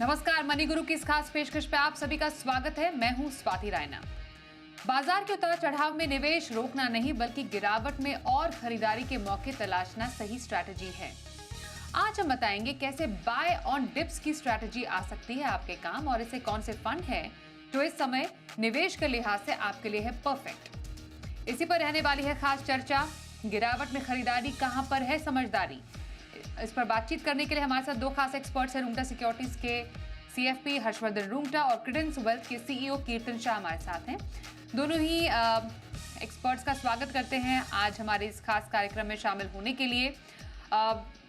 नमस्कार, मनी गुरु की इस खास पेशकश पे आप सभी का स्वागत है। मैं हूं स्वाति रायना। बाजार के उतार चढ़ाव में निवेश रोकना नहीं बल्कि गिरावट में और खरीदारी के मौके तलाशना सही स्ट्रैटेजी है। आज हम बताएंगे कैसे बाय ऑन डिप्स की स्ट्रैटेजी आ सकती है आपके काम और ऐसे कौन से फंड हैं जो इस समय निवेश के लिहाज से आपके लिए है परफेक्ट। इसी पर रहने वाली है खास चर्चा। गिरावट में खरीदारी कहां पर है समझदारी। इस पर बातचीत करने के लिए हमारे साथ दो खास एक्सपर्ट्स हैं। रूंगटा सिक्योरिटीज के सीएफपी हर्षवर्धन रूंगटा और क्रेडेंस वेल्थ के सीईओ कीर्तन शाह हमारे साथ हैं। दोनों ही एक्सपर्ट्स का स्वागत करते हैं आज हमारे इस खास कार्यक्रम में शामिल होने के लिए।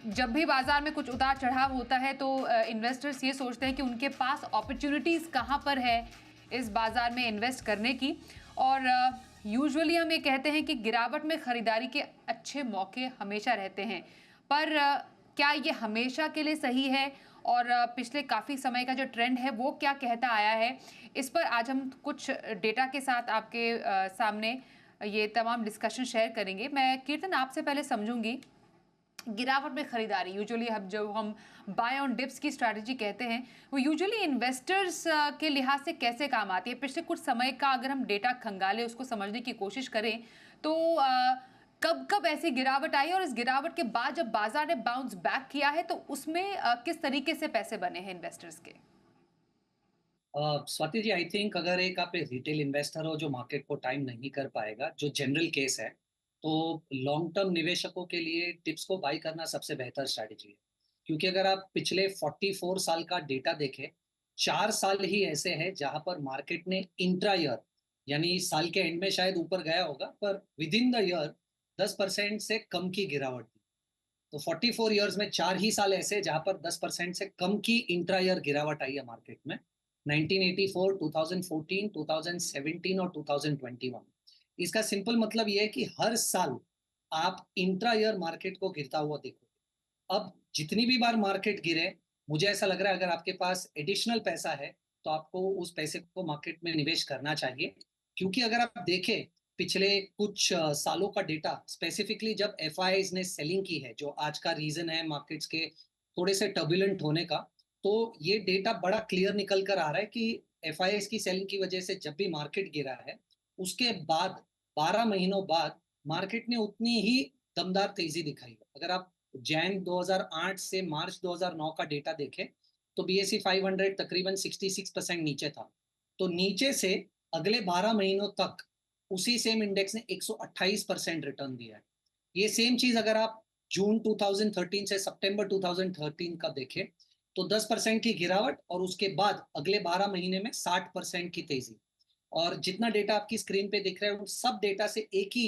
जब भी बाजार में कुछ उतार चढ़ाव होता है तो इन्वेस्टर्स ये सोचते हैं कि उनके पास अपॉर्चुनिटीज़ कहाँ पर है इस बाजार में इन्वेस्ट करने की, और यूजुअली हम ये कहते हैं कि गिरावट में खरीदारी के अच्छे मौके हमेशा रहते हैं। पर क्या ये हमेशा के लिए सही है और पिछले काफ़ी समय का जो ट्रेंड है वो क्या कहता आया है, इस पर आज हम कुछ डेटा के साथ आपके सामने ये तमाम डिस्कशन शेयर करेंगे। मैं कीर्तन आपसे पहले समझूंगी, गिरावट में खरीदारी यूजुअली हम बाय ऑन डिप्स की स्ट्रैटेजी कहते हैं, वो यूजुअली इन्वेस्टर्स के लिहाज से कैसे काम आती है। पिछले कुछ समय का अगर हम डेटा खंगालें, उसको समझने की कोशिश करें तो कब कब ऐसी गिरावट आई और इस गिरावट के बाद जब बाजार ने बाउंस बैक किया है तो उसमें किस तरीके से पैसे बने हैं इन्वेस्टर्स के। स्वाति जी, आई थिंक अगर एक आप रिटेल इन्वेस्टर हो जो मार्केट को टाइम नहीं कर पाएगा, जो जनरल केस है, तो लॉन्ग टर्म निवेशकों के लिए टिप्स को बाई करना सबसे बेहतर स्ट्रैटेजी है। क्योंकि अगर आप पिछले 44 साल का डेटा देखें, 4 साल ही ऐसे हैं जहां पर मार्केट ने इंट्रा ईयर, यानी साल के एंड में शायद ऊपर गया होगा, पर विद इन द ईयर 10% से कम की गिरावट थी। तो 44 ईयर्स में 4 ही साल ऐसे जहां पर 10% से कम की इंट्रा ईयर गिरावट आई है मार्केट में। 1984, 2014, 2017 और 2021। इसका सिंपल मतलब ये है कि हर साल आप इंट्रा ईयर मार्केट को गिरता हुआ देखोगे। अब जितनी भी बार मार्केट गिरे, मुझे ऐसा लग रहा है अगर आपके पास एडिशनल पैसा है तो आपको उस पैसे को मार्केट में निवेश करना चाहिए। क्योंकि अगर आप देखें पिछले कुछ सालों का डेटा, स्पेसिफिकली जब एफआईआईज ने सेलिंग की है, जो आज का रीजन है मार्केट्स के थोड़े से टर्बुलेंट होने का, तो ये डेटा बड़ा क्लियर निकल कर आ रहा है कि एफआईआईज की सेलिंग की वजह से जब भी मार्केट गिरा है, उसके बाद 12 महीनों बाद मार्केट ने उतनी ही दमदार तेजी दिखाई है। अगर आप जैन 2008 से मार्च 2009 का डेटा देखें तो बीएसई 500 तकरीबन 66% नीचे था। तो नीचे से अगले 12 महीनों तक उसी सेम इंडेक्स ने 128% रिटर्न दिया है। ये सेम चीज अगर आप जून 2013 से सितंबर 2013 का देखें तो 10% की गिरावट और उसके बाद अगले 12 महीने में 60% की तेजी। और जितना डेटा आपकी स्क्रीन पे दिख रहा है उन सब डेटा से एक ही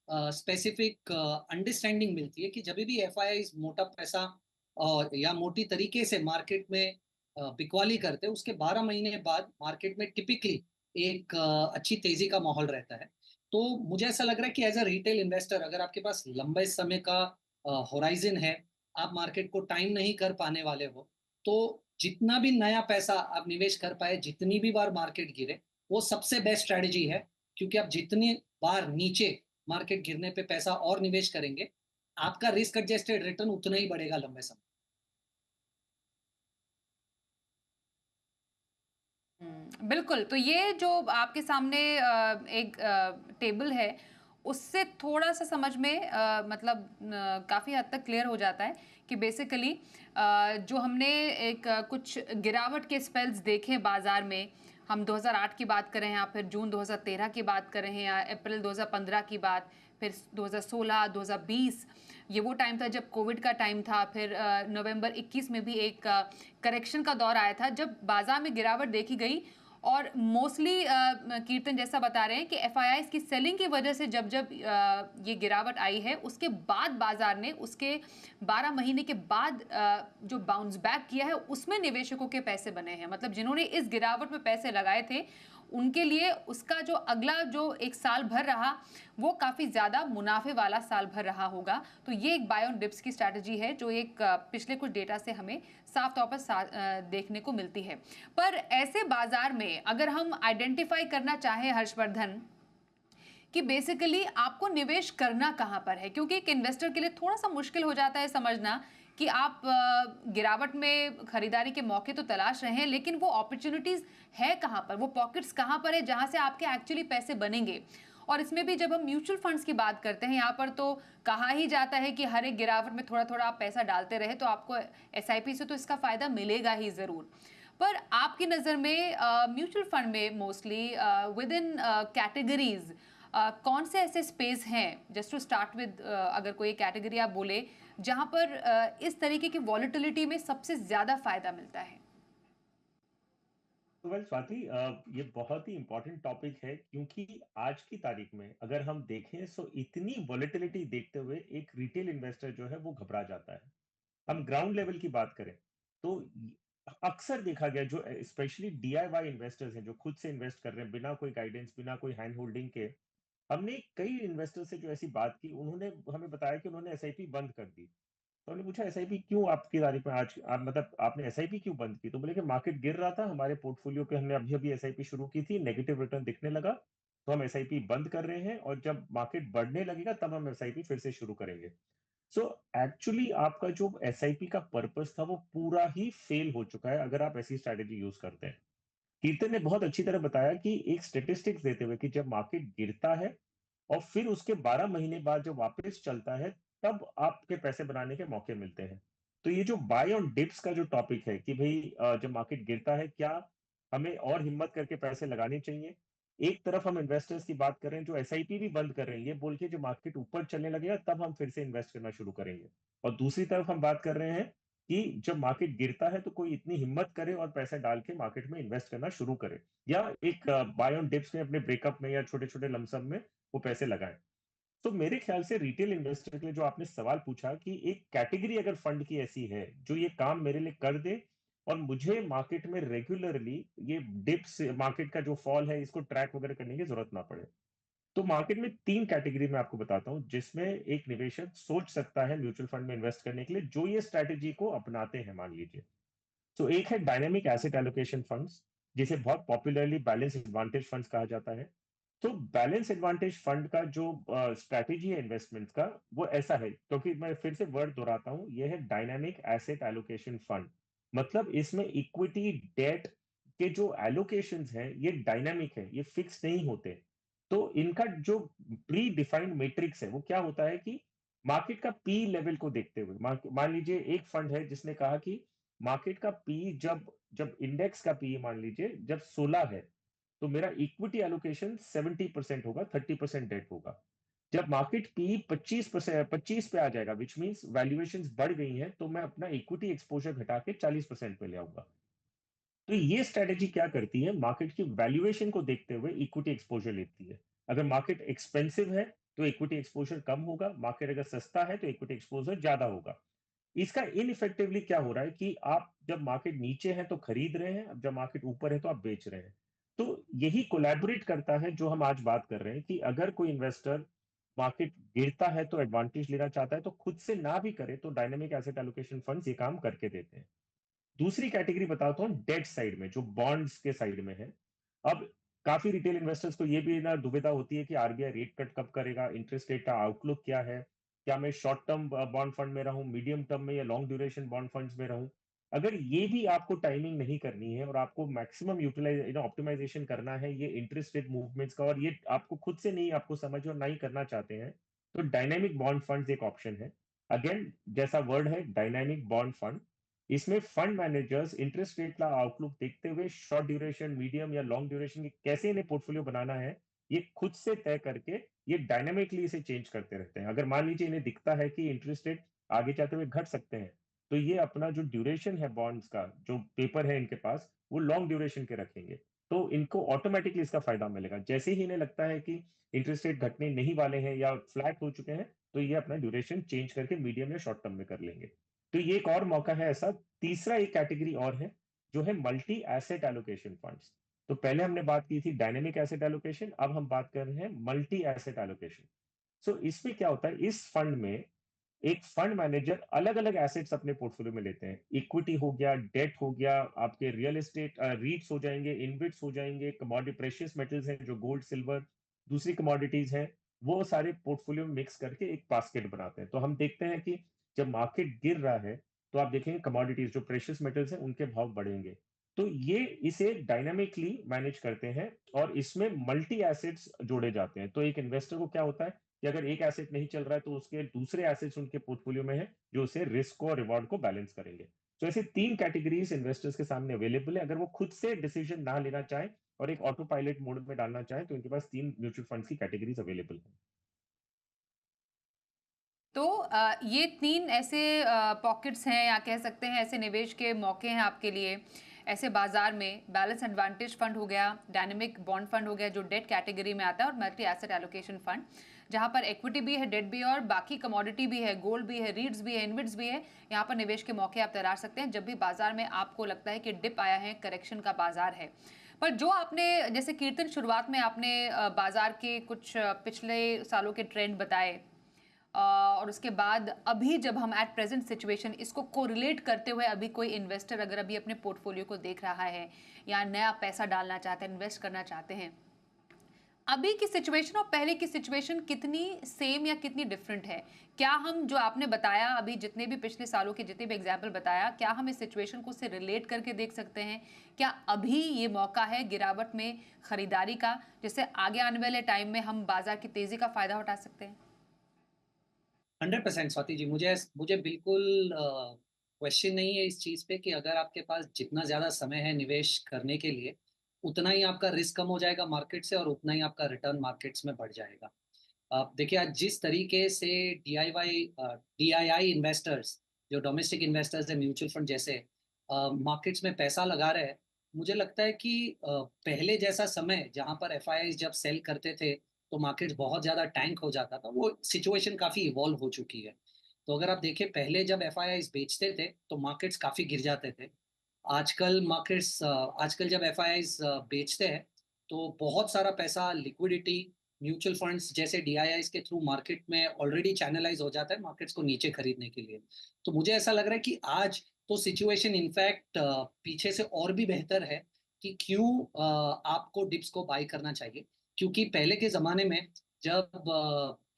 स्पेसिफिक अंडरस्टैंडिंग मिलती है कि जब भी एफआईआई मोटा पैसा या मोटी तरीके से मार्केट में बिकवाली करते हैं, उसके 12 महीने बाद मार्केट में टिपिकली एक अच्छी तेजी का माहौल रहता है। तो मुझे ऐसा लग रहा है कि एज अ रिटेल इन्वेस्टर अगर आपके पास लंबे समय का होराइजन है, आप मार्केट को टाइम नहीं कर पाने वाले हो, तो जितना भी नया पैसा आप निवेश कर पाए, जितनी भी बार मार्केट गिरे, वो सबसे बेस्ट स्ट्रैटेजी है। क्योंकि आप जितनी बार नीचे मार्केट गिरने पे पैसा और निवेश करेंगे, आपका रिस्क एडजस्टेड रिटर्न उतना ही बढ़ेगा लंबे समय। बिल्कुल। तो ये जो आपके सामने एक टेबल है, उससे थोड़ा सा समझ में मतलब काफ़ी हद तक क्लियर हो जाता है कि बेसिकली जो हमने एक कुछ गिरावट के स्पेल्स देखे बाजार में, हम 2008 की बात करें या फिर जून 2013 की बात करें या अप्रैल 2015 की बात, फिर 2016, 2020 ये वो टाइम था जब कोविड का टाइम था, फिर नवंबर 21 में भी एक करेक्शन का दौर आया था जब बाजार में गिरावट देखी गई। और मोस्टली कीर्तन जैसा बता रहे हैं कि एफआईआईज की सेलिंग की वजह से जब जब ये गिरावट आई है, उसके बाद बाजार ने उसके 12 महीने के बाद जो बाउंस बैक किया है उसमें निवेशकों के पैसे बने हैं। मतलब जिन्होंने इस गिरावट में पैसे लगाए थे उनके लिए उसका जो अगला जो एक साल भर रहा वो काफ़ी ज़्यादा मुनाफे वाला साल भर रहा होगा। तो ये एक बाय ऑन डिप्स की स्ट्रैटेजी है जो एक पिछले कुछ डेटा से हमें साफ तौर पर देखने को मिलती है। पर ऐसे बाजार में अगर हम आइडेंटिफाई करना चाहें हर्षवर्धन कि बेसिकली आपको निवेश करना कहां पर है, क्योंकि एक इन्वेस्टर के लिए थोड़ा सा मुश्किल हो जाता है समझना कि आप गिरावट में खरीदारी के मौके तो तलाश रहे हैं, लेकिन वो अपॉर्चुनिटीज़ है कहाँ पर? वो पॉकेट्स कहाँ पर है जहाँ से आपके एक्चुअली पैसे बनेंगे? और इसमें भी जब हम म्यूचुअल फंड्स की बात करते हैं, यहाँ पर तो कहा ही जाता है कि हर एक गिरावट में थोड़ा-थोड़ा आप पैसा डालते रहे तो आपको एसआईपी से तो इसका फ़ायदा मिलेगा ही ज़रूर। पर आपकी नज़र में म्यूचुअल फंड में मोस्टली विद इन कैटेगरीज़ कौन से ऐसे स्पेस हैं, जस्ट टू स्टार्ट विद, अगर कोई कैटेगरी आप बोले, जहाँ पर इस तरीके की वॉलेटिलिटी में सबसे ज़्यादा फ़ायदा मिलता है? तो वेल स्वाति, ये बहुत ही इंपॉर्टेंट टॉपिक है क्योंकि आज की तारीख में अगर हम देखें सो इतनी वॉलेटिलिटी देखते हुए एक रिटेल इन्वेस्टर जो है वो घबरा जाता है। हम ग्राउंड लेवल की बात करें तो अक्सर देखा गया जो स्पेशली डीआईवाई इन्वेस्टर्स हैं जो खुद से इन्वेस्ट कर रहे हैं बिना कोई गाइडेंस बिना कोई हैंड होल्डिंग के। हमने कई इन्वेस्टर से जो ऐसी बात की उन्होंने हमें बताया कि उन्होंने एसआईपी बंद कर दी। तो हमने पूछा एसआईपी क्यों आपकी तारीख में आज आप मतलब आपने एसआईपी क्यों बंद की? तो बोले कि मार्केट गिर रहा था, हमारे पोर्टफोलियो पे हमने अभी-अभी एसआईपी शुरू की थी, नेगेटिव रिटर्न दिखने लगा, तो हम एसआईपी बंद कर रहे हैं और जब मार्केट बढ़ने लगेगा तब हम एसआईपी फिर से शुरू करेंगे। सो एक्चुअली आपका जो एसआईपी का पर्पस था वो पूरा ही फेल हो चुका है अगर आप ऐसी स्ट्रैटेजी यूज करते हैं। कीर्तन ने बहुत अच्छी तरह बताया कि एक स्टेटिस्टिक्स देते हुए कि जब मार्केट गिरता है और फिर उसके 12 महीने बाद जब वापस चलता है तब आपके पैसे बनाने के मौके मिलते हैं। तो ये जो बाय ऑन डिप्स का जो टॉपिक है कि भाई जब मार्केट गिरता है क्या हमें और हिम्मत करके पैसे लगाने चाहिए। एक तरफ हम इन्वेस्टर्स की बात कर रहे हैं जो एसआईपी भी बंद कर रहे हैं ये बोल के जो मार्केट ऊपर चलने लगेगा तब हम फिर से इन्वेस्ट करना शुरू करेंगे। और दूसरी तरफ हम बात कर रहे हैं कि जब मार्केट गिरता है तो कोई इतनी हिम्मत करे और पैसा डाल के मार्केट में इन्वेस्ट करना शुरू करे या एक बाय ऑन डिप्स में अपने ब्रेकअप में या छोटे छोटे लमसम में वो पैसे लगाएं। तो मेरे ख्याल से रिटेल इन्वेस्टर के लिए जो आपने सवाल पूछा कि एक कैटेगरी अगर फंड की ऐसी है जो ये काम मेरे लिए कर दे और मुझे मार्केट में रेगुलरली ये डिप्स मार्केट का जो फॉल है इसको ट्रैक वगैरह करने की जरूरत ना पड़े। तो मार्केट में 3 कैटेगरी मैं आपको बताता हूँ जिसमें एक निवेशक सोच सकता है म्यूचुअल फंड में इन्वेस्ट करने के लिए जो ये स्ट्रैटेजी को अपनाते हैं मान लीजिए। तो एक है डायनेमिक एसेट एलोकेशन फंड्स जिसे बहुत पॉपुलरली बैलेंस एडवांटेज फंड्स कहा जाता है। तो बैलेंस एडवांटेज फंड का जो स्ट्रैटेजी है इन्वेस्टमेंट का वो ऐसा है क्योंकि मैं फिर से वर्ड दोहराता हूँ ये है डायनामिक एसेट एलोकेशन फंड। मतलब इसमें इक्विटी डेट के जो एलोकेशंस हैं ये डायनामिक है ये फिक्स नहीं होते। तो इनका जो प्री डिफाइंड मैट्रिक्स है वो क्या होता है कि मार्केट का पी लेवल को देखते हुए मान लीजिए एक फंड है जिसने कहा कि मार्केट का पी जब जब इंडेक्स का पी मान लीजिए जब 16 है तो मेरा इक्विटी एलोकेशन 70% होगा 30% डेट होगा। जब मार्केट पी 25 पे आ जाएगा विच मींस वैल्यूएशंस बढ़ गई हैं तो मैं अपना इक्विटी एक्सपोजर घटा के 40% पे ले आऊंगा। तो ये स्ट्रेटेजी क्या करती है मार्केट की वैल्यूएशन को देखते हुए इक्विटी एक्सपोजर लेती है। अगर मार्केट एक्सपेंसिव है तो इक्विटी एक्सपोजर कम होगा, मार्केट अगर सस्ता है तो इक्विटी एक्सपोजर ज्यादा होगा। इसका इनइफेक्टिवली क्या हो रहा है कि आप जब मार्केट नीचे है तो खरीद रहे हैं, अब जब मार्केट ऊपर है तो आप बेच रहे हैं। तो यही कोलैबोरेट करता है जो हम आज बात कर रहे हैं कि अगर कोई इन्वेस्टर मार्केट गिरता है तो एडवांटेज लेना चाहता है तो खुद से ना भी करे तो डायनेमिक एसेट एलोकेशन फंड्स ये काम करके देते हैं। दूसरी कैटेगरी बताता हूँ डेट साइड में जो बॉन्ड्स के साइड में है। अब काफी रिटेल इन्वेस्टर्स को ये भी ना दुविधा होती है कि आरबीआई रेट कट कब करेगा, इंटरेस्ट रेट का आउटलुक क्या है, क्या मैं शॉर्ट टर्म बॉन्ड फंड में रहूं, मीडियम टर्म में या लॉन्ग ड्यूरेशन बॉन्ड फंड्स में रहूं। अगर ये भी आपको टाइमिंग नहीं करनी है और आपको मैक्सिमम यूटिलाइज ऑप्टिमाइजेशन करना है ये इंटरेस्ट रेट मूवमेंट्स का और ये आपको खुद से नहीं आपको समझ और नहीं करना चाहते हैं तो डायनेमिक बॉन्ड फंड्स एक ऑप्शन है। अगेन जैसा वर्ड है डायनेमिक बॉन्ड फंड, इसमें फंड मैनेजर्स इंटरेस्ट रेट का आउटलुक देखते हुए शॉर्ट ड्यूरेशन मीडियम या लॉन्ग ड्यूरेशन की कैसे इन्हें पोर्टफोलियो बनाना है ये खुद से तय करके ये डायनामिकली इसे चेंज करते रहते हैं। अगर मान लीजिए इन्हें दिखता है कि इंटरेस्ट रेट आगे जाते हुए घट सकते हैं तो ये अपना जो ड्यूरेशन है बॉन्ड्स का जो पेपर है इनके पास वो लॉन्ग ड्यूरेशन के रखेंगे। तो इनको ऑटोमेटिकली इसका फायदा मिलेगा जैसे ही इन्हें लगता है कि इंटरेस्ट रेट घटने नहीं वाले हैं या फ्लैट हो चुके हैं तो ये अपना ड्यूरेशन चेंज करके मीडियम या शॉर्ट टर्म में कर लेंगे। तो ये एक और मौका है ऐसा। तीसरा एक कैटेगरी और है जो है मल्टी एसेट एलोकेशन फंड्स। तो पहले हमने बात की थी डायनेमिक एसेट एलोकेशन, अब हम बात कर रहे हैं मल्टी एसेट एलोकेशन। सो इसमें क्या होता है इस फंड में एक फंड मैनेजर अलग अलग एसेट्स अपने पोर्टफोलियो में लेते हैं, इक्विटी हो गया, डेट हो गया, आपके रियल एस्टेट रीट्स हो जाएंगे, इनबिट्स हो जाएंगे, कमोडिटी प्रेशियस मेटल्स हैं जो गोल्ड सिल्वर, दूसरी कमोडिटीज हैं, वो सारे पोर्टफोलियो में मिक्स करके एक बास्केट बनाते हैं। तो हम देखते हैं कि जब मार्केट गिर रहा है तो आप देखेंगे कमोडिटीज जो प्रेशियस मेटल्स हैं उनके भाव बढ़ेंगे। तो ये इसे डायनामिकली मैनेज करते हैं और इसमें मल्टी एसेट्स जोड़े जाते हैं। तो एक इन्वेस्टर को क्या होता है कि अगर एक एसेट नहीं चल रहा है तो उसके दूसरे एसेट्स उनके पोर्टफोलियो में है जो उसे रिस्क और रिवॉर्ड को बैलेंस करेंगे। तो ऐसे 3 कैटेगरीज इन्वेस्टर्स के सामने अवेलेबल है। अगर वो खुद से डिसीजन ना लेना चाहें और एक ऑटो पायलट मोड में डालना चाहें तो उनके पास 3 म्यूचुअल फंड्स की कैटेगरीज अवेलेबल हैं। तो ये 3 ऐसे पॉकेट्स हैं या कह सकते हैं ऐसे निवेश के मौके हैं आपके लिए, ऐसे बाज़ार में बैलेंस एडवांटेज फंड हो गया, डायनामिक बॉन्ड फंड हो गया जो डेट कैटेगरी में आता है और मल्टी एसेट एलोकेशन फंड, जहाँ पर इक्विटी भी है, डेट भी है और बाकी कमोडिटी भी है, गोल्ड भी है, रीट्स भी है, इनविट्स भी है। यहाँ पर निवेश के मौके आप तलाश सकते हैं जब भी बाज़ार में आपको लगता है कि डिप आया है, करेक्शन का बाज़ार है। पर जो आपने जैसे कीर्तन शुरुआत में आपने बाज़ार के कुछ पिछले सालों के ट्रेंड बताए, और उसके बाद अभी जब हम एट प्रेजेंट सिचुएशन इसको कोरिलेट करते हुए अभी कोई इन्वेस्टर अगर अभी अपने पोर्टफोलियो को देख रहा है या नया पैसा डालना चाहता है, इन्वेस्ट करना चाहते हैं, अभी की सिचुएशन और पहले की सिचुएशन कितनी सेम या कितनी डिफरेंट है? क्या हम जो आपने बताया अभी जितने भी पिछले सालों के जितने भी एग्जाम्पल बताया, क्या हम इस सिचुएशन को उससे रिलेट करके देख सकते हैं? क्या अभी ये मौका है गिरावट में खरीदारी का, जिससे आगे आने वाले टाइम में हम बाजार की तेजी का फायदा उठा सकते हैं? 100% स्वाति जी, मुझे बिल्कुल क्वेश्चन नहीं है इस चीज़ पे कि अगर आपके पास जितना ज़्यादा समय है निवेश करने के लिए, उतना ही आपका रिस्क कम हो जाएगा मार्केट से और उतना ही आपका रिटर्न मार्केट्स में बढ़ जाएगा। आप देखिए आज जिस तरीके से डीआईआई इन्वेस्टर्स, जो डोमेस्टिक इन्वेस्टर्स हैं म्यूचुअल फंड जैसे मार्केट्स में पैसा लगा रहे हैं, मुझे लगता है कि पहले जैसा समय जहाँ पर एफआईआईज़ जब सेल करते थे तो मार्केट्स बहुत ज़्यादा टैंक हो जाता था, वो सिचुएशन काफ़ी इवॉल्व हो चुकी है। तो अगर आप देखें पहले जब एफआईआईज़ बेचते थे तो मार्केट्स काफ़ी गिर जाते थे। आजकल जब एफआईआईज़ बेचते हैं तो बहुत सारा पैसा लिक्विडिटी म्यूचुअल फंड्स जैसे डीआईआईज़ के थ्रू मार्केट में ऑलरेडी चैनलाइज़ हो जाता है मार्केट्स को नीचे खरीदने के लिए। तो मुझे ऐसा लग रहा है कि आज तो सिचुएशन इनफैक्ट पीछे से और भी बेहतर है कि क्यों आपको डिप्स को बाय करना चाहिए। क्योंकि पहले के ज़माने में जब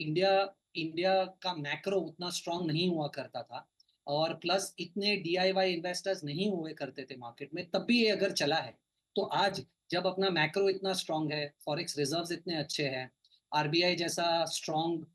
इंडिया इंडिया का मैक्रो उतना स्ट्रॉन्ग नहीं हुआ करता था और प्लस इतने डीआईवाई इन्वेस्टर्स नहीं हुए करते थे मार्केट में, तब भी ये अगर चला है, तो आज जब अपना मैक्रो इतना स्ट्रॉन्ग है, फॉरेक्स रिजर्व्स इतने अच्छे हैं, आरबीआई जैसा स्ट्रॉन्ग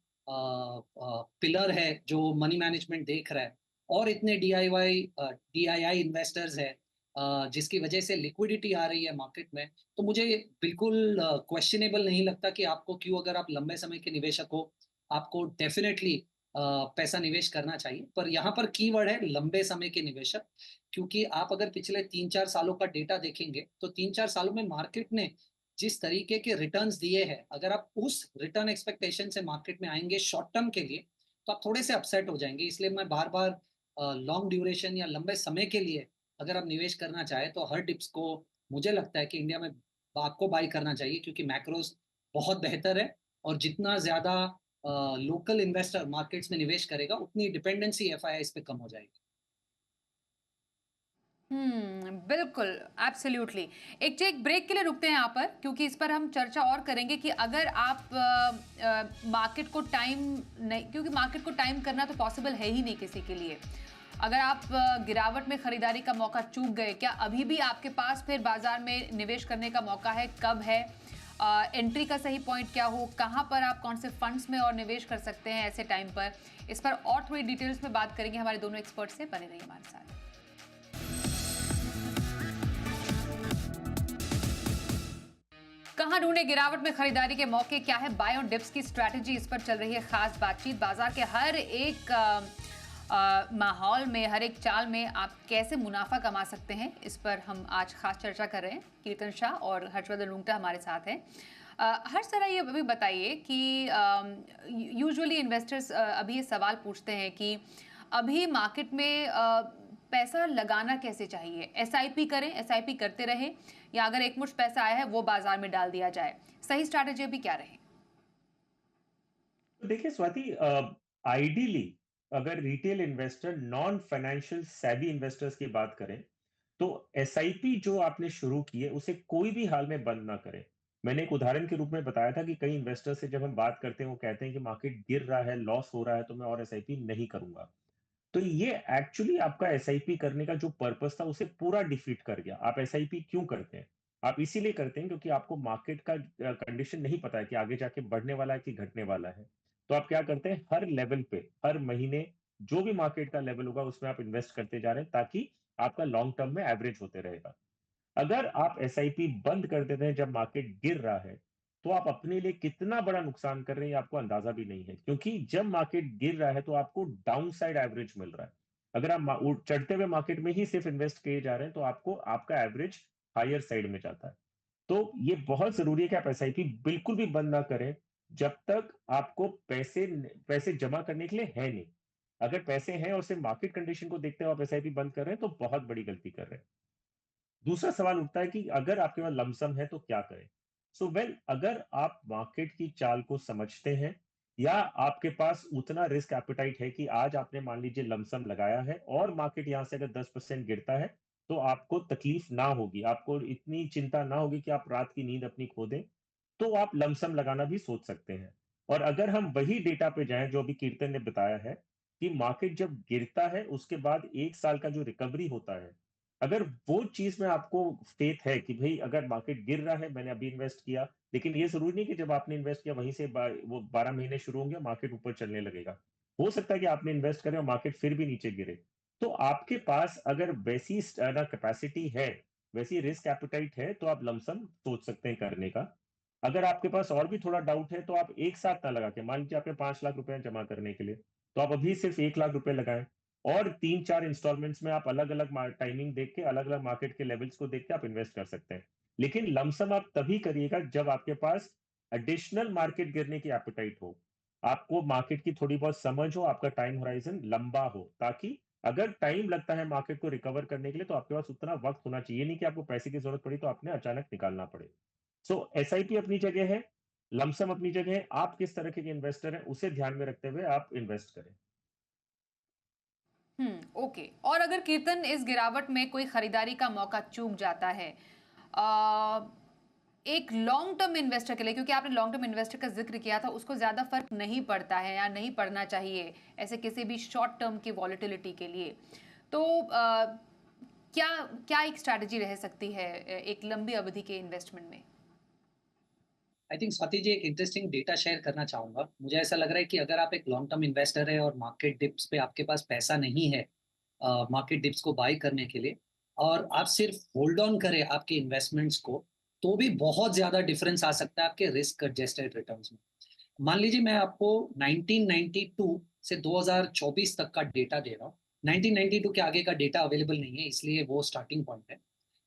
पिलर है जो मनी मैनेजमेंट देख रहा है और इतने डीआईआई इन्वेस्टर्स है जिसकी वजह से लिक्विडिटी आ रही है मार्केट में, तो मुझे बिल्कुल क्वेश्चनेबल नहीं लगता कि आपको क्यों अगर आप लंबे समय के निवेशक हो, आपको डेफ़िनेटली पैसा निवेश करना चाहिए। पर यहाँ पर कीवर्ड है लंबे समय के निवेशक, क्योंकि आप अगर पिछले 3-4 सालों का डेटा देखेंगे, तो 3-4 सालों में मार्केट ने जिस तरीके के रिटर्न्स दिए हैं, अगर आप उस रिटर्न एक्सपेक्टेशन से मार्केट में आएँगे शॉर्ट टर्म के लिए, तो आप थोड़े से अपसेट हो जाएँगे। इसलिए मैं बार-बार लॉन्ग ड्यूरेशन या लंबे समय के लिए अगर आप निवेश करना चाहें, तो हर डिप्स को मुझे लगता है कि इंडिया में आपको बाय करना चाहिए क्योंकि मैक्रोस बहुत बेहतर है और जितना ज़्यादा लोकल इन्वेस्टर मार्केट्स में निवेश करेगा, उतनी डिपेंडेंसी एफआईआईज़ पे कम हो जाएगी। बिल्कुल, एब्सोल्यूटली। एक ब्रेक के लिए रुकते हैं यहाँ पर क्योंकि इस पर हम चर्चा और करेंगे कि अगर आप मार्केट को टाइम नहीं, क्योंकि मार्केट को टाइम करना तो पॉसिबल है ही नहीं किसी के लिए। अगर आप गिरावट में खरीदारी का मौका चूक गए, क्या अभी भी आपके पास फिर बाजार में निवेश करने का मौका है? कब है? एंट्री का सही पॉइंट क्या हो? कहाँ पर आप कौन से फंड्स में और निवेश कर सकते हैं ऐसे टाइम पर? इस पर और थोड़ी डिटेल्स में बात करेंगे हमारे दोनों एक्सपर्ट से। बने रहिए हमारे साथ। कहां ढूंढे गिरावट में खरीदारी के मौके, क्या है बाय ऑन डिप्स की स्ट्रैटेजी, इस पर चल रही है खास बातचीत। बाजार के हर एक माहौल में, हर एक चाल में आप कैसे मुनाफा कमा सकते हैं, इस पर हम आज खास चर्चा कर रहे हैं। कीर्तन शाह और हर्षवर्धन रुंगटा हमारे साथ हैं। हर्ष जरा ये अभी बताइए कि यूजुअली इन्वेस्टर्स अभी ये सवाल पूछते हैं कि अभी मार्केट में पैसा लगाना कैसे चाहिए? एसआईपी करें, एसआईपी करते रहें, या अगर एकमुश्त पैसा आया है वो बाजार में डाल दिया जाए? सही स्ट्रैटेजी अभी क्या रहे? तो देखिए स्वाति, आइडियली अगर retail investor non financial savvy investors की बात करें तो एसआईपी जो आपने शुरू की है उसे कोई भी हाल में बंद ना करें। मैंने एक उदाहरण के रूप में बताया था कि कई इन्वेस्टर से जब हम बात करते हैं वो कहते हैं कि मार्केट गिर रहा है, लॉस हो रहा है, तो मैं और एसआईपी नहीं करूंगा। तो ये एक्चुअली आपका एसआईपी करने का जो पर्पस था उसे पूरा डिफीट कर गया। आप एसआईपी क्यों करते हैं? आप इसीलिए करते हैं क्योंकि आपको मार्केट का कंडीशन नहीं पता है कि आगे जाके बढ़ने वाला है कि घटने वाला है। तो आप क्या करते हैं, हर लेवल पे हर महीने जो भी मार्केट का लेवल होगा उसमें आप इन्वेस्ट करते जा रहे हैं, ताकि आपका लॉन्ग टर्म में एवरेज होते रहेगा। अगर आप एसआईपी बंद कर देते हैं जब मार्केट गिर रहा है, तो आप अपने लिए कितना बड़ा नुकसान कर रहे हैं, आपको अंदाजा भी नहीं है। क्योंकि जब मार्केट गिर रहा है तो आपको डाउन साइड एवरेज मिल रहा है। अगर आप चढ़ते हुए मार्केट में ही सिर्फ इन्वेस्ट किए जा रहे हैं, तो आपको आपका एवरेज हायर साइड में जाता है। तो ये बहुत जरूरी है कि आप एसआईपी बिल्कुल भी बंद ना करें जब तक आपको पैसे पैसे जमा करने के लिए है नहीं। अगर पैसे हैं और सिर्फ मार्केट कंडीशन को देखते हुए आप एसआईपी बंद कर रहे हैं, तो बहुत बड़ी गलती कर रहे हैं। दूसरा सवाल उठता है कि अगर आपके पास लमसम है तो क्या करें? सो वेल, अगर आप मार्केट की चाल को समझते हैं या आपके पास उतना रिस्क एपेटाइट है कि आज आपने मान लीजिए लमसम लगाया है और मार्केट यहां से अगर 10% गिरता है, तो आपको तकलीफ ना होगी, आपको इतनी चिंता ना होगी कि आप रात की नींद अपनी खो दें, तो आप लमसम लगाना भी सोच सकते हैं। और अगर हम वही डेटा पे जाएं जो अभी कीर्तन ने बताया है कि मार्केट जब गिरता है उसके बाद 1 साल का जो रिकवरी होता है, अगर वो चीज में आपको फेथ है कि भाई अगर मार्केट गिर रहा है, मैंने अभी इन्वेस्ट किया, लेकिन ये जरूरी नहीं कि जब आपने इन्वेस्ट किया वहीं से वो 12 महीने शुरू होंगे मार्केट ऊपर चलने लगेगा। हो सकता है कि आपने इन्वेस्ट करें और मार्केट फिर भी नीचे गिरे। तो आपके पास अगर वैसी कैपेसिटी है, वैसी रिस्क एपिटाइट है, तो आप लमसम सोच सकते हैं करने का। अगर आपके पास और भी थोड़ा डाउट है तो आप एक साथ ना लगा के, मान लीजिए आपने 5 लाख रुपए जमा करने के लिए, तो आप अभी सिर्फ 1 लाख रुपए लगाएं और 3-4 इंस्टॉलमेंट्स में आप अलग अलग टाइमिंग देख के, अलग अलग मार्केट के लेवल्स को देख के आप इन्वेस्ट कर सकते हैं। लेकिन लमसम आप तभी करिएगा जब आपके पास एडिशनल मार्केट गिरने की एपेटाइट हो, आपको मार्केट की थोड़ी बहुत समझ हो, आपका टाइम होराइजन लंबा हो, ताकि अगर टाइम लगता है मार्केट को रिकवर करने के लिए तो आपके पास उतना वक्त होना चाहिए, नहीं कि आपको पैसे की जरूरत पड़ी तो आपने अचानक निकालना पड़े। सो एसआईपी अपनी जगह है, लमसम अपनी जगह है, आप किस तरह के इन्वेस्टर हैं उसे ध्यान में रखते हुए आप इन्वेस्ट करें। ओके। और अगर कीर्तन इस गिरावट में कोई खरीदारी का मौका चूक जाता है, आ, एक लॉन्ग टर्म इन्वेस्टर के लिए, क्योंकि आपने लॉन्ग टर्म इन्वेस्टर का जिक्र किया था, उसको ज्यादा फर्क नहीं पड़ता है या नहीं पड़ना चाहिए ऐसे किसी भी शॉर्ट टर्म की वॉलेटिलिटी के लिए, तो क्या क्या एक स्ट्रैटेजी रह सकती है एक लंबी अवधि के इन्वेस्टमेंट में? आई थिंक स्वाति जी, एक इंटरेस्टिंग डेटा शेयर करना चाहूंगा। मुझे ऐसा लग रहा है कि अगर आप एक लॉन्ग टर्म इन्वेस्टर है और मार्केट डिप्स पे आपके पास पैसा नहीं है मार्केट डिप्स को बाई करने के लिए, और आप सिर्फ होल्ड ऑन करें आपके इन्वेस्टमेंट्स को, तो भी बहुत ज़्यादा डिफरेंस आ सकता है आपके रिस्क एडजस्टेड रिटर्न्स में। मान लीजिए मैं आपको 1992 से 2024 तक का डेटा दे रहा हूँ। 1992 के आगे का डेटा अवेलेबल नहीं है, इसलिए वो स्टार्टिंग पॉइंट है।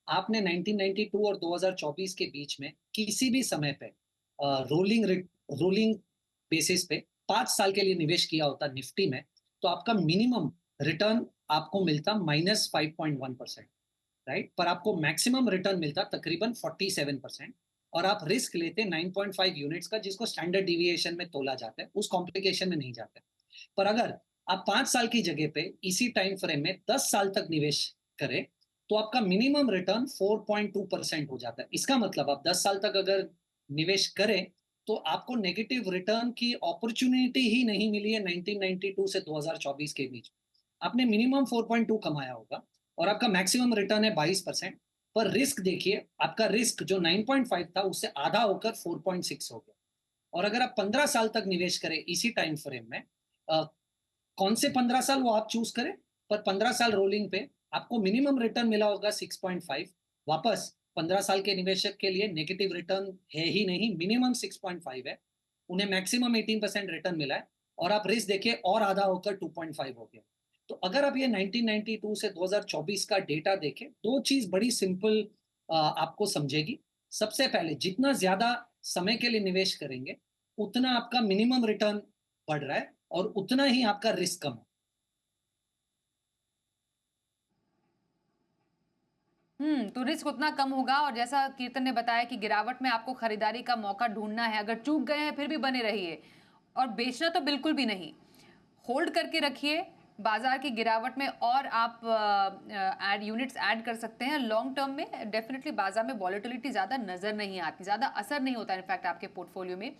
आपने 1992 और 2024 के बीच में किसी भी समय पे रोलिंग बेसिस पे 5 साल के लिए निवेश किया होता निफ्टी में, तो आपका मिनिमम रिटर्न आपको मिलता -5.1%, राइट? पर आपको मैक्सिमम रिटर्न मिलता तकरीबन 47%। और आप रिस्क लेते 9.5 यूनिट्स का, जिसको स्टैंडर्ड डिविएशन में तोला जाता है, उस कॉम्प्लिकेशन में नहीं जाता है। पर अगर आप 5 साल की जगह पे इसी टाइम फ्रेम में 10 साल तक निवेश करें, तो आपका मिनिमम रिटर्न 4.2% हो जाता है। इसका मतलब आप 10 साल तक अगर निवेश करें, तो आपको नेगेटिव रिटर्न की अपॉर्चुनिटी ही नहीं मिली है 1992 से 2024 के बीच। आपने मिनिमम 4.2 कमाया होगा और आपका मैक्सिमम रिटर्न है 22%। पर रिस्क देखिए, आपका रिस्क जो 9.5 था उससे आधा होकर 4.6 हो गया। और अगर आप 15 साल तक निवेश करें इसी टाइम फ्रेम में, कौन से 15 साल वो आप चूज करें, पर 15 साल रोलिंग पे आपको मिनिमम रिटर्न मिला होगा 6.5। वापस 15 साल के निवेशक के लिए नेगेटिव रिटर्न है ही नहीं, मिनिमम 6.5 है। उन्हें मैक्सिमम 18% रिटर्न मिला है। और आप रिस्क देखिए और आधा होकर 2.5 हो गया। तो अगर आप ये 1992 से 2024 का डेटा देखें, दो चीज बड़ी सिंपल आपको समझेगी। सबसे पहले, जितना ज्यादा समय के लिए निवेश करेंगे, उतना आपका मिनिमम रिटर्न बढ़ रहा है और उतना ही आपका रिस्क कम है। तो रिस्क उतना कम होगा, और जैसा कीर्तन ने बताया कि गिरावट में आपको खरीदारी का मौका ढूंढना है, अगर चूक गए हैं फिर भी बने रहिए, और बेचना तो बिल्कुल भी नहीं, होल्ड करके रखिए। बाजार की गिरावट में और आप यूनिट्स ऐड कर सकते हैं। लॉन्ग टर्म में डेफिनेटली बाजार में वॉलेटिलिटी ज़्यादा नज़र नहीं आती, ज़्यादा असर नहीं होता इनफैक्ट आपके पोर्टफोलियो में।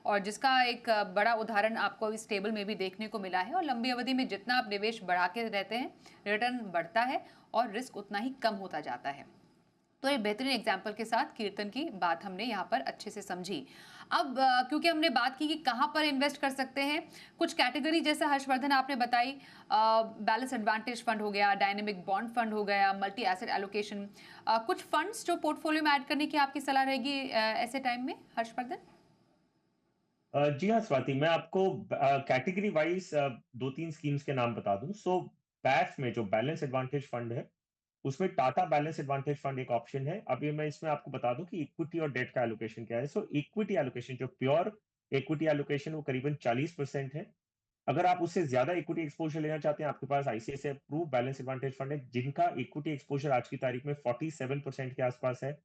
और जिसका एक बड़ा उदाहरण आपको इस टेबल में भी देखने को मिला है। और लंबी अवधि में जितना आप निवेश बढ़ा के रहते हैं, रिटर्न बढ़ता है और रिस्क उतना ही कम होता जाता है। तो एक बेहतरीन एग्जाम्पल के साथ कीर्तन की बात हमने यहाँ पर अच्छे से समझी। अब क्योंकि हमने बात की कि कहाँ पर इन्वेस्ट कर सकते हैं, कुछ कैटेगरी जैसा हर्षवर्धन आपने बताई, बैलेंस एडवांटेज फंड हो गया, डायनेमिक बॉन्ड फंड हो गया, मल्टी एसेट एलोकेशन, कुछ फंड्स जो पोर्टफोलियो में ऐड करने की आपकी सलाह रहेगी ऐसे टाइम में, हर्षवर्धन? जी हाँ स्वाति, मैं आपको कैटेगरी वाइज दो तीन स्कीम्स के नाम बता दूं। सो बैफ में जो बैलेंस एडवांटेज फंड है, उसमें टाटा बैलेंस एडवांटेज फंड एक ऑप्शन है। अब ये मैं इसमें आपको बता दूं कि इक्विटी और डेट का एलोकेशन क्या है। सो इक्विटी एलोकेशन, जो प्योर इक्विटी एलोकेशन, वो करीबन 40% है। अगर आप उससे ज्यादा इक्विटी एक्सपोजर लेना चाहते हैं, आपके पास ICICI Pru balance advantage fund है, जिनका इक्विटी एक्सपोजर आज की तारीख में 47% के आसपास है।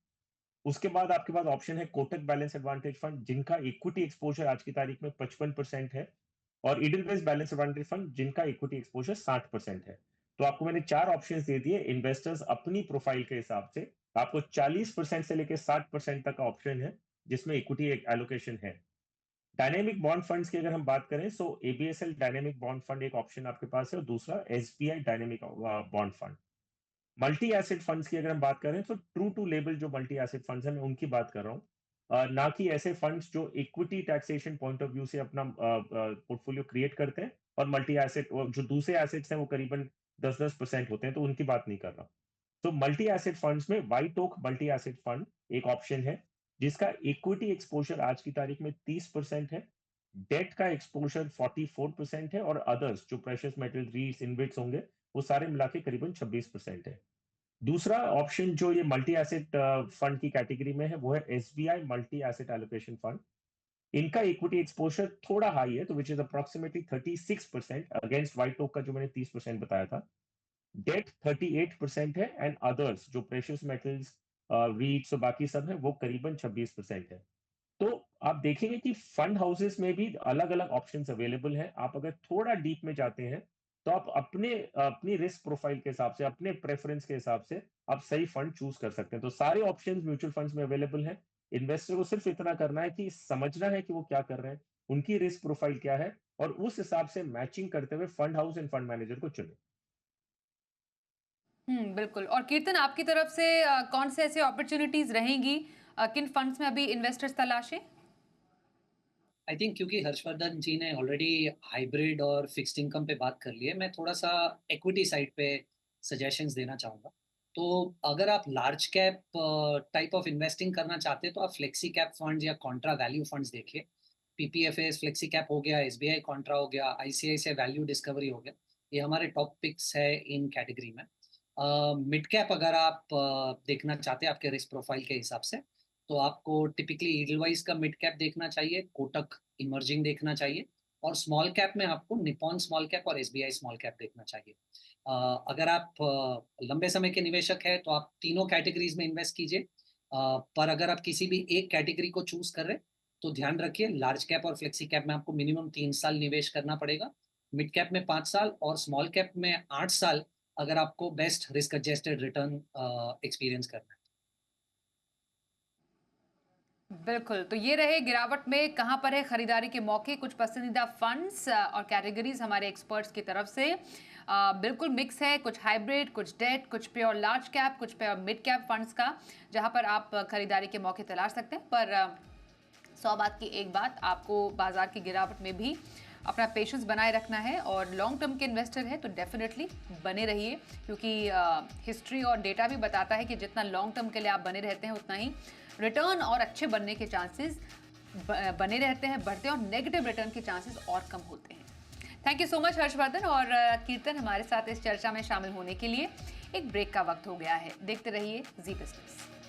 उसके बाद आपके पास ऑप्शन है कोटक बैलेंस एडवांटेज फंड, जिनका इक्विटी एक्सपोजर आज की तारीख में 55% है, और इडलवेस बैलेंस एडवांटेज फंड, जिनका इक्विटी एक्सपोजर 60% है। तो आपको मैंने 4 ऑप्शंस दे दिए। इन्वेस्टर्स अपनी प्रोफाइल के हिसाब से आपको 40% से लेकर 60% तक का ऑप्शन है जिसमें इक्विटी एलोकेशन है। डायनेमिक बॉन्ड फंड्स की अगर हम बात करें, सो एबीएसएल डायनेमिक बॉन्ड फंड एक ऑप्शन आपके पास है, और दूसरा SBI dynamic bond fund. Multi asset funds की अगर हम बात करें, तो ट्रू टू लेबल जो मल्टी एसेट फंड्स हैं, मैं उनकी बात कर रहा हूँ, ना कि ऐसे फंड्स जो equity taxation point of view से अपना पोर्टफोलियो क्रिएट करते हैं, और मल्टी एसेट जो दूसरे एसेट्स हैं वो करीबन 10-10% होते हैं, तो उनकी बात नहीं कर रहा। तो मल्टी एसेट फंड्स में White Oak multi asset fund एक ऑप्शन है, जिसका इक्विटी एक्सपोजर आज की तारीख में 30% है, डेट का एक्सपोजर 44% है, और अदर्स जो प्रेशियस मेटल, रीट्स, इनविट्स होंगे, वो सारे मिला के करीबन 26% है। दूसरा ऑप्शन जो ये मल्टी एसेट फंड की कैटेगरी में है, वो है SBI multi asset allocation fund. इनका इक्विटी एक्सपोजर थोड़ा हाई है, तो which is approximately 36% against White Oak का जो मैंने 30% बताया था। डेट 38% है, एंड अदर्स जो प्रेशियस मेटल्स, रीट्स और बाकी सब है, वो करीबन 26% है। तो आप देखेंगे कि फंड हाउसेस में भी अलग अलग ऑप्शंस अवेलेबल हैं। आप अगर थोड़ा डीप में जाते हैं, तो आप अपनी रिस्क प्रोफाइल के हिसाब से, अपने प्रेफरेंस के हिसाब से आप सही फंड चूज कर सकते हैं। तो सारे ऑप्शंस म्यूचुअल फंड्स में अवेलेबल हैं। इन्वेस्टर को सिर्फ इतना करना है कि समझना है कि वो क्या कर रहे हैं, उनकी रिस्क प्रोफाइल क्या है, और उस हिसाब से मैचिंग करते हुए fund house end fund manager को चुने। बिल्कुल। और कीर्तन, आपकी तरफ से कौन से ऐसे अपॉर्चुनिटीज रहेंगी, किन फंड्स में अभी इन्वेस्टर्स तलाशें? आई थिंक क्योंकि हर्षवर्धन जी ने ऑलरेडी हाइब्रिड और फिक्स्ड इनकम पे बात कर ली है, मैं थोड़ा सा इक्विटी साइड पे सजेशंस देना चाहूँगा। तो अगर आप large cap type of investing करना चाहते हैं, तो आप फ्लेक्सी कैप फंड्स या कॉन्ट्रा वैल्यू फंड्स देखिए। पीपीएफएस फ्लेक्सी कैप हो गया, एसबीआई कॉन्ट्रा हो गया, आईसीआईसीआई वैल्यू डिस्कवरी हो गया, ये हमारे टॉप पिक्स है इन कैटेगरी में। मिड कैप अगर आप देखना चाहते हैं आपके रिस्क प्रोफाइल के हिसाब से, तो आपको टिपिकली ईडलवाइज का मिड कैप देखना चाहिए, कोटक इमर्जिंग देखना चाहिए, और स्मॉल कैप में आपको निपॉन स्मॉल कैप और एसबीआई स्मॉल कैप देखना चाहिए। अगर आप लंबे समय के निवेशक हैं, तो आप तीनों कैटेगरीज में इन्वेस्ट कीजिए। पर अगर आप किसी भी एक कैटेगरी को चूज कर रहे हैं, तो ध्यान रखिए लार्ज कैप और फ्लेक्सी कैप में आपको मिनिमम 3 साल निवेश करना पड़ेगा, मिड कैप में 5 साल, और स्मॉल कैप में 8 साल, अगर आपको best risk adjusted return experience करना है। बिल्कुल। तो ये रहे गिरावट में कहाँ पर है खरीदारी के मौके, कुछ पसंदीदा फंड्स और कैटेगरीज हमारे एक्सपर्ट्स की तरफ से। बिल्कुल मिक्स है, कुछ हाइब्रिड, कुछ डेट, कुछ प्योर लार्ज कैप, कुछ प्योर मिड कैप फंड्स का, जहाँ पर आप खरीदारी के मौके तलाश सकते हैं। पर 100 बात की एक बात, आपको बाजार की गिरावट में भी अपना पेशेंस बनाए रखना है, और लॉन्ग टर्म के इन्वेस्टर है तो डेफिनेटली बने रहिए, क्योंकि हिस्ट्री और डेटा भी बताता है कि जितना लॉन्ग टर्म के लिए आप बने रहते हैं, उतना ही रिटर्न और अच्छे बनने के चांसेस बने रहते हैं, बढ़ते हैं, और नेगेटिव रिटर्न के चांसेस और कम होते हैं। Thank you so much Harshvardhan और कीर्तन हमारे साथ इस चर्चा में शामिल होने के लिए। एक ब्रेक का वक्त हो गया है, देखते रहिए जी बिजनेस।